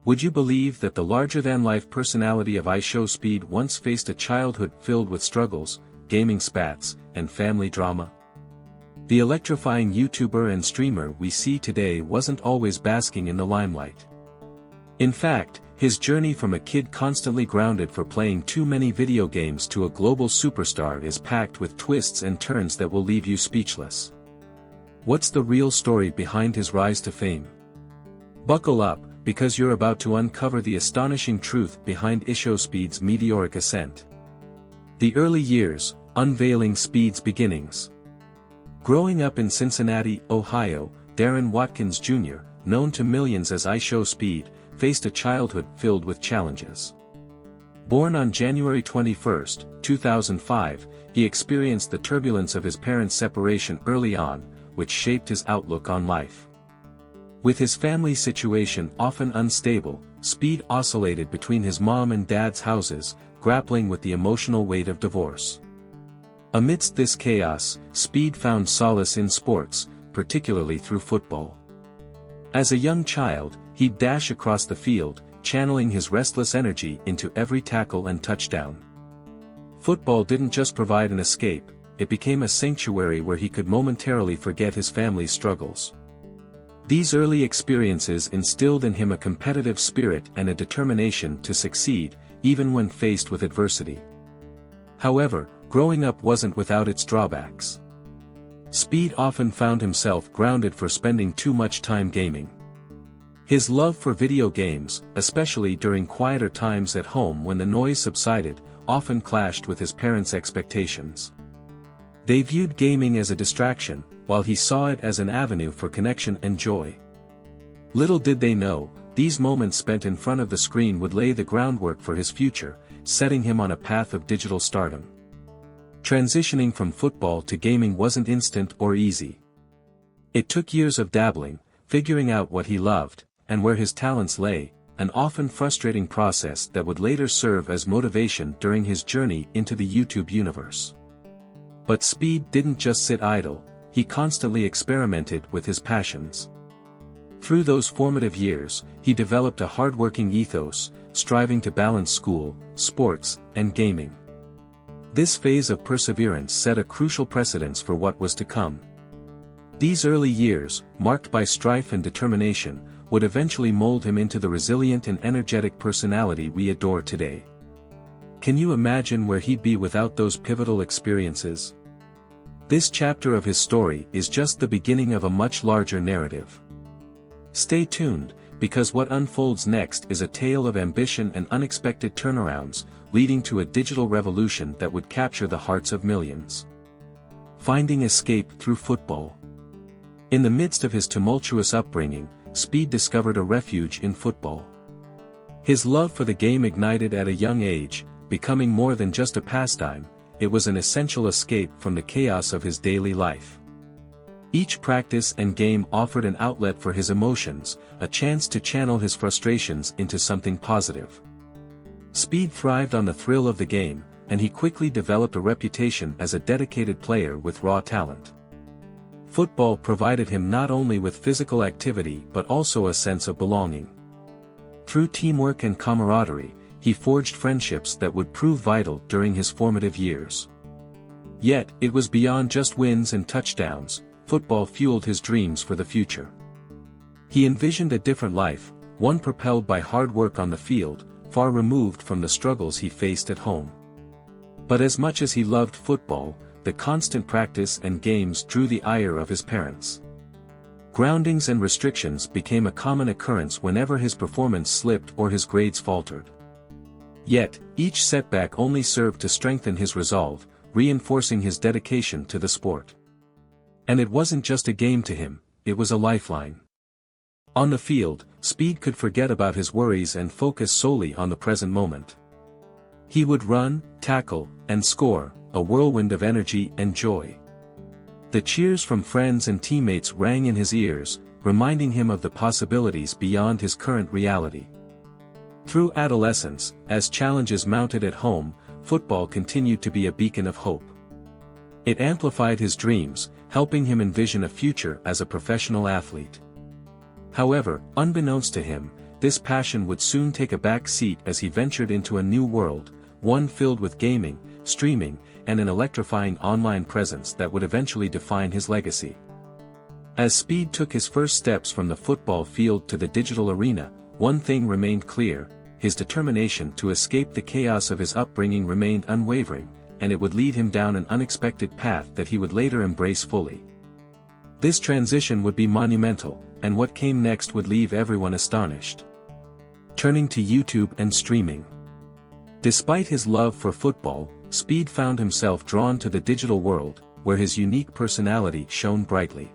Would you believe that the larger-than-life personality of IShowSpeed once faced a childhood filled with struggles, gaming spats, and family drama? The electrifying YouTuber and streamer we see today wasn't always basking in the limelight. In fact, his journey from a kid constantly grounded for playing too many video games to a global superstar is packed with twists and turns that will leave you speechless. What's the real story behind his rise to fame? Buckle up, because you're about to uncover the astonishing truth behind IShowSpeed's meteoric ascent. The early years, unveiling Speed's beginnings. Growing up in Cincinnati, Ohio, Darren Watkins Jr., known to millions as IShowSpeed, faced a childhood filled with challenges. Born on January 21, 2005, he experienced the turbulence of his parents' separation early on, which shaped his outlook on life. With his family situation often unstable, Speed oscillated between his mom and dad's houses, grappling with the emotional weight of divorce. Amidst this chaos, Speed found solace in sports, particularly through football. As a young child, he'd dash across the field, channeling his restless energy into every tackle and touchdown. Football didn't just provide an escape, it became a sanctuary where he could momentarily forget his family's struggles. These early experiences instilled in him a competitive spirit and a determination to succeed, even when faced with adversity. However, growing up wasn't without its drawbacks. Speed often found himself grounded for spending too much time gaming. His love for video games, especially during quieter times at home when the noise subsided, often clashed with his parents' expectations. They viewed gaming as a distraction, while he saw it as an avenue for connection and joy. Little did they know, these moments spent in front of the screen would lay the groundwork for his future, setting him on a path of digital stardom. Transitioning from football to gaming wasn't instant or easy. It took years of dabbling, figuring out what he loved, and where his talents lay, an often frustrating process that would later serve as motivation during his journey into the YouTube universe. But Speed didn't just sit idle, he constantly experimented with his passions. Through those formative years, he developed a hardworking ethos, striving to balance school, sports, and gaming. This phase of perseverance set a crucial precedence for what was to come. These early years, marked by strife and determination, would eventually mold him into the resilient and energetic personality we adore today. Can you imagine where he'd be without those pivotal experiences? This chapter of his story is just the beginning of a much larger narrative. Stay tuned, because what unfolds next is a tale of ambition and unexpected turnarounds, leading to a digital revolution that would capture the hearts of millions. Finding escape through football. In the midst of his tumultuous upbringing, Speed discovered a refuge in football. His love for the game ignited at a young age, becoming more than just a pastime, it was an essential escape from the chaos of his daily life. Each practice and game offered an outlet for his emotions, a chance to channel his frustrations into something positive. Speed thrived on the thrill of the game, and he quickly developed a reputation as a dedicated player with raw talent. Football provided him not only with physical activity but also a sense of belonging. Through teamwork and camaraderie, he forged friendships that would prove vital during his formative years. Yet, it was beyond just wins and touchdowns, football fueled his dreams for the future. He envisioned a different life, one propelled by hard work on the field, far removed from the struggles he faced at home. But as much as he loved football, the constant practice and games drew the ire of his parents. Groundings and restrictions became a common occurrence whenever his performance slipped or his grades faltered. Yet, each setback only served to strengthen his resolve, reinforcing his dedication to the sport. And it wasn't just a game to him, it was a lifeline. On the field, Speed could forget about his worries and focus solely on the present moment. He would run, tackle, and score, a whirlwind of energy and joy. The cheers from friends and teammates rang in his ears, reminding him of the possibilities beyond his current reality. Through adolescence, as challenges mounted at home, football continued to be a beacon of hope. It amplified his dreams, helping him envision a future as a professional athlete. However, unbeknownst to him, this passion would soon take a back seat as he ventured into a new world, one filled with gaming, streaming, and an electrifying online presence that would eventually define his legacy. As Speed took his first steps from the football field to the digital arena, one thing remained clear: his determination to escape the chaos of his upbringing remained unwavering, and it would lead him down an unexpected path that he would later embrace fully. This transition would be monumental, and what came next would leave everyone astonished. Turning to YouTube and streaming. Despite his love for football, Speed found himself drawn to the digital world, where his unique personality shone brightly.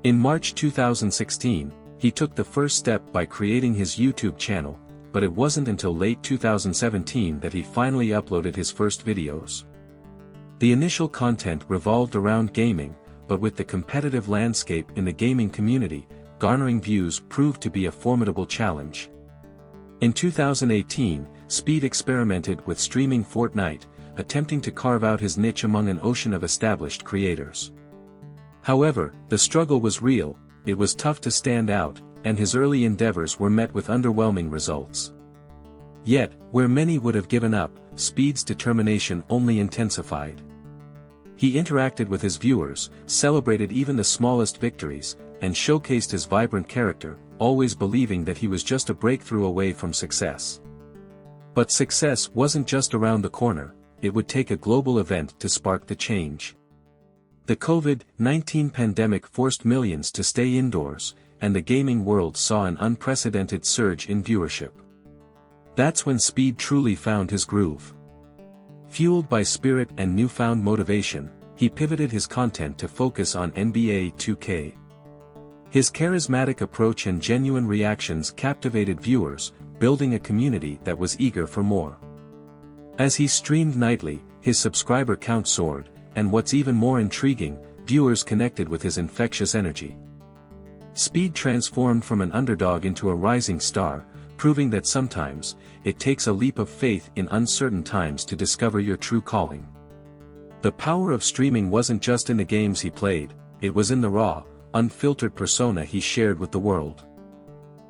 In March 2016, he took the first step by creating his YouTube channel, but it wasn't until late 2017 that he finally uploaded his first videos. The initial content revolved around gaming, but with the competitive landscape in the gaming community, garnering views proved to be a formidable challenge. In 2018, Speed experimented with streaming Fortnite, attempting to carve out his niche among an ocean of established creators. However, the struggle was real, it was tough to stand out, and his early endeavors were met with underwhelming results. Yet, where many would have given up, Speed's determination only intensified. He interacted with his viewers, celebrated even the smallest victories, and showcased his vibrant character, always believing that he was just a breakthrough away from success. But success wasn't just around the corner, it would take a global event to spark the change. The COVID-19 pandemic forced millions to stay indoors, and the gaming world saw an unprecedented surge in viewership. That's when Speed truly found his groove. Fueled by spirit and newfound motivation, he pivoted his content to focus on NBA 2K. His charismatic approach and genuine reactions captivated viewers, building a community that was eager for more. As he streamed nightly, his subscriber count soared, and what's even more intriguing, viewers connected with his infectious energy. Speed transformed from an underdog into a rising star, proving that sometimes, it takes a leap of faith in uncertain times to discover your true calling. The power of streaming wasn't just in the games he played, it was in the raw, unfiltered persona he shared with the world.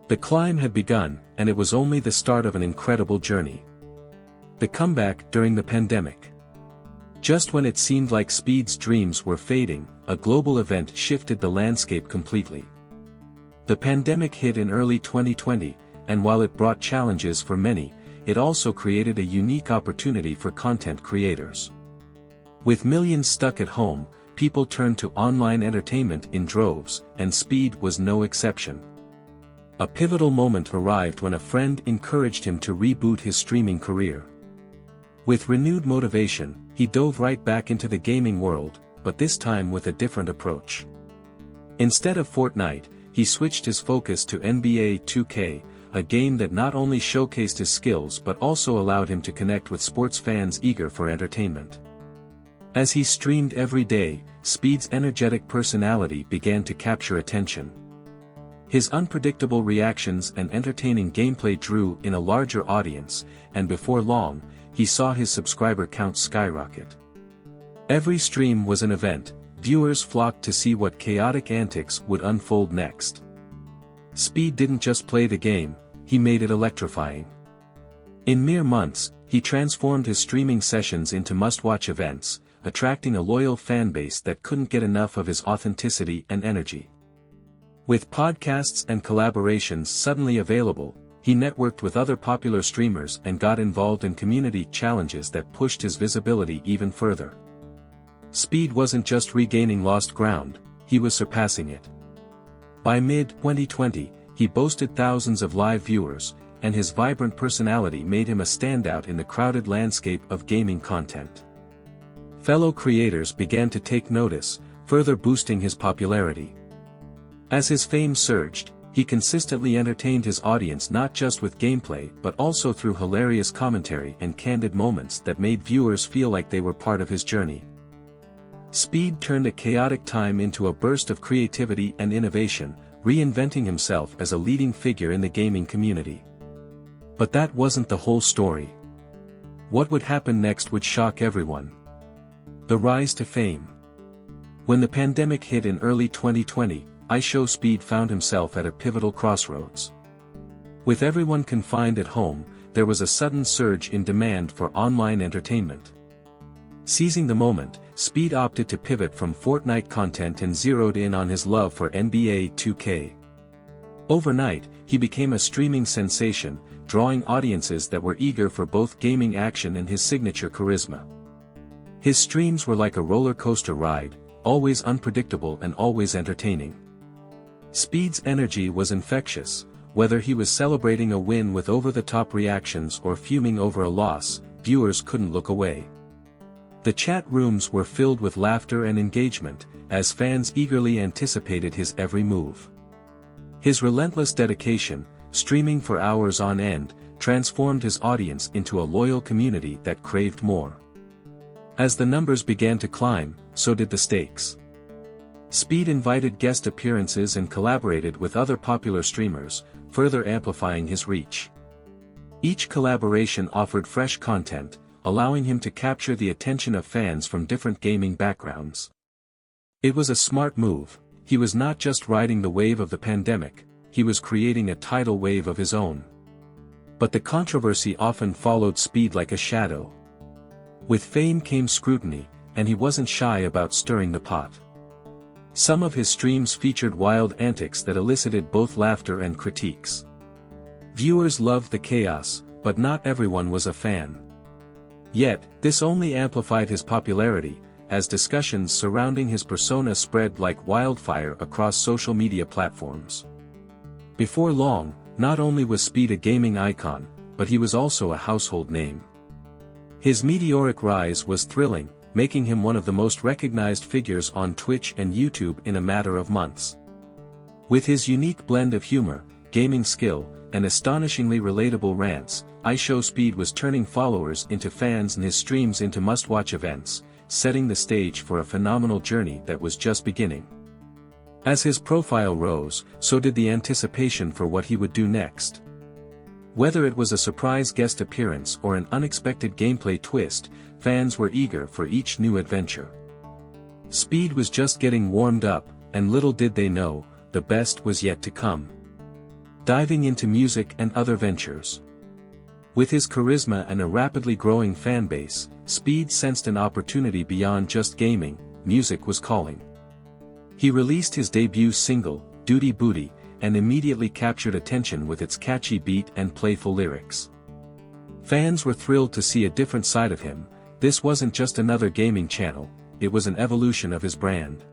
The climb had begun, and it was only the start of an incredible journey. The comeback during the pandemic. Just when it seemed like Speed's dreams were fading, a global event shifted the landscape completely. The pandemic hit in early 2020, and while it brought challenges for many, it also created a unique opportunity for content creators. With millions stuck at home, people turned to online entertainment in droves, and Speed was no exception. A pivotal moment arrived when a friend encouraged him to reboot his streaming career. With renewed motivation, he dove right back into the gaming world, but this time with a different approach. Instead of Fortnite, he switched his focus to NBA 2K, a game that not only showcased his skills but also allowed him to connect with sports fans eager for entertainment. As he streamed every day, Speed's energetic personality began to capture attention. His unpredictable reactions and entertaining gameplay drew in a larger audience, and before long, he saw his subscriber count skyrocket. Every stream was an event, viewers flocked to see what chaotic antics would unfold next. Speed didn't just play the game, he made it electrifying. In mere months, he transformed his streaming sessions into must-watch events, attracting a loyal fanbase that couldn't get enough of his authenticity and energy. With podcasts and collaborations suddenly available, he networked with other popular streamers and got involved in community challenges that pushed his visibility even further. Speed wasn't just regaining lost ground, he was surpassing it. By mid-2020, he boasted thousands of live viewers, and his vibrant personality made him a standout in the crowded landscape of gaming content. Fellow creators began to take notice, further boosting his popularity. As his fame surged, he consistently entertained his audience not just with gameplay but also through hilarious commentary and candid moments that made viewers feel like they were part of his journey. Speed turned a chaotic time into a burst of creativity and innovation, reinventing himself as a leading figure in the gaming community. But that wasn't the whole story. What would happen next would shock everyone. The rise to fame. When the pandemic hit in early 2020, IShowSpeed found himself at a pivotal crossroads. With everyone confined at home, there was a sudden surge in demand for online entertainment. Seizing the moment, Speed opted to pivot from Fortnite content and zeroed in on his love for NBA 2K. Overnight, he became a streaming sensation, drawing audiences that were eager for both gaming action and his signature charisma. His streams were like a roller coaster ride, always unpredictable and always entertaining. Speed's energy was infectious. Whether he was celebrating a win with over-the-top reactions or fuming over a loss, viewers couldn't look away. The chat rooms were filled with laughter and engagement, as fans eagerly anticipated his every move. His relentless dedication, streaming for hours on end, transformed his audience into a loyal community that craved more. As the numbers began to climb, so did the stakes. Speed invited guest appearances and collaborated with other popular streamers, further amplifying his reach. Each collaboration offered fresh content, allowing him to capture the attention of fans from different gaming backgrounds. It was a smart move. He was not just riding the wave of the pandemic, he was creating a tidal wave of his own. But the controversy often followed Speed like a shadow. With fame came scrutiny, and he wasn't shy about stirring the pot. Some of his streams featured wild antics that elicited both laughter and critiques. Viewers loved the chaos, but not everyone was a fan. Yet, this only amplified his popularity, as discussions surrounding his persona spread like wildfire across social media platforms. Before long, not only was Speed a gaming icon, but he was also a household name. His meteoric rise was thrilling, making him one of the most recognized figures on Twitch and YouTube in a matter of months. With his unique blend of humor, gaming skill, and astonishingly relatable rants, IShowSpeed was turning followers into fans and his streams into must-watch events, setting the stage for a phenomenal journey that was just beginning. As his profile rose, so did the anticipation for what he would do next. Whether it was a surprise guest appearance or an unexpected gameplay twist, fans were eager for each new adventure. Speed was just getting warmed up, and little did they know, the best was yet to come. Diving into music and other ventures. With his charisma and a rapidly growing fanbase, Speed sensed an opportunity beyond just gaming. Music was calling. He released his debut single, Duty Booty, and immediately captured attention with its catchy beat and playful lyrics. Fans were thrilled to see a different side of him. This wasn't just another gaming channel, it was an evolution of his brand.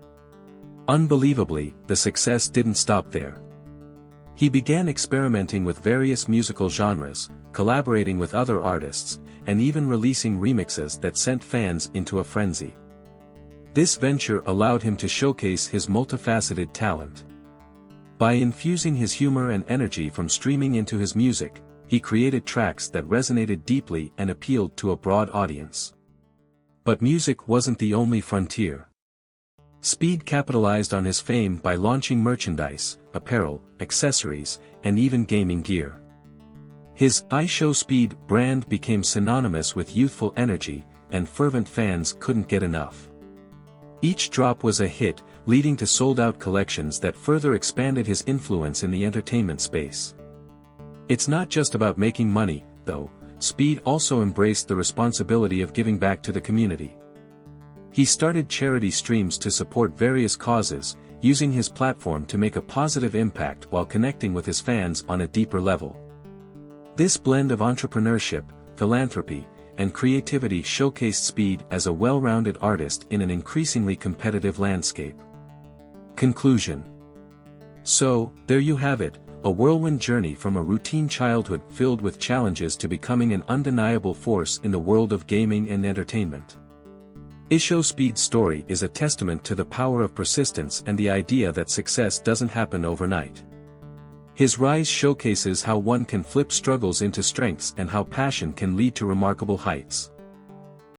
Unbelievably, the success didn't stop there. He began experimenting with various musical genres, collaborating with other artists, and even releasing remixes that sent fans into a frenzy. This venture allowed him to showcase his multifaceted talent. By infusing his humor and energy from streaming into his music, he created tracks that resonated deeply and appealed to a broad audience. But music wasn't the only frontier. Speed capitalized on his fame by launching merchandise, apparel, accessories, and even gaming gear. His IShowSpeed brand became synonymous with youthful energy, and fervent fans couldn't get enough. Each drop was a hit, leading to sold-out collections that further expanded his influence in the entertainment space. It's not just about making money, though. Speed also embraced the responsibility of giving back to the community. He started charity streams to support various causes, using his platform to make a positive impact while connecting with his fans on a deeper level. This blend of entrepreneurship, philanthropy, and creativity showcased Speed as a well-rounded artist in an increasingly competitive landscape. Conclusion. So, there you have it, a whirlwind journey from a routine childhood filled with challenges to becoming an undeniable force in the world of gaming and entertainment. IShowSpeed's story is a testament to the power of persistence and the idea that success doesn't happen overnight. His rise showcases how one can flip struggles into strengths and how passion can lead to remarkable heights.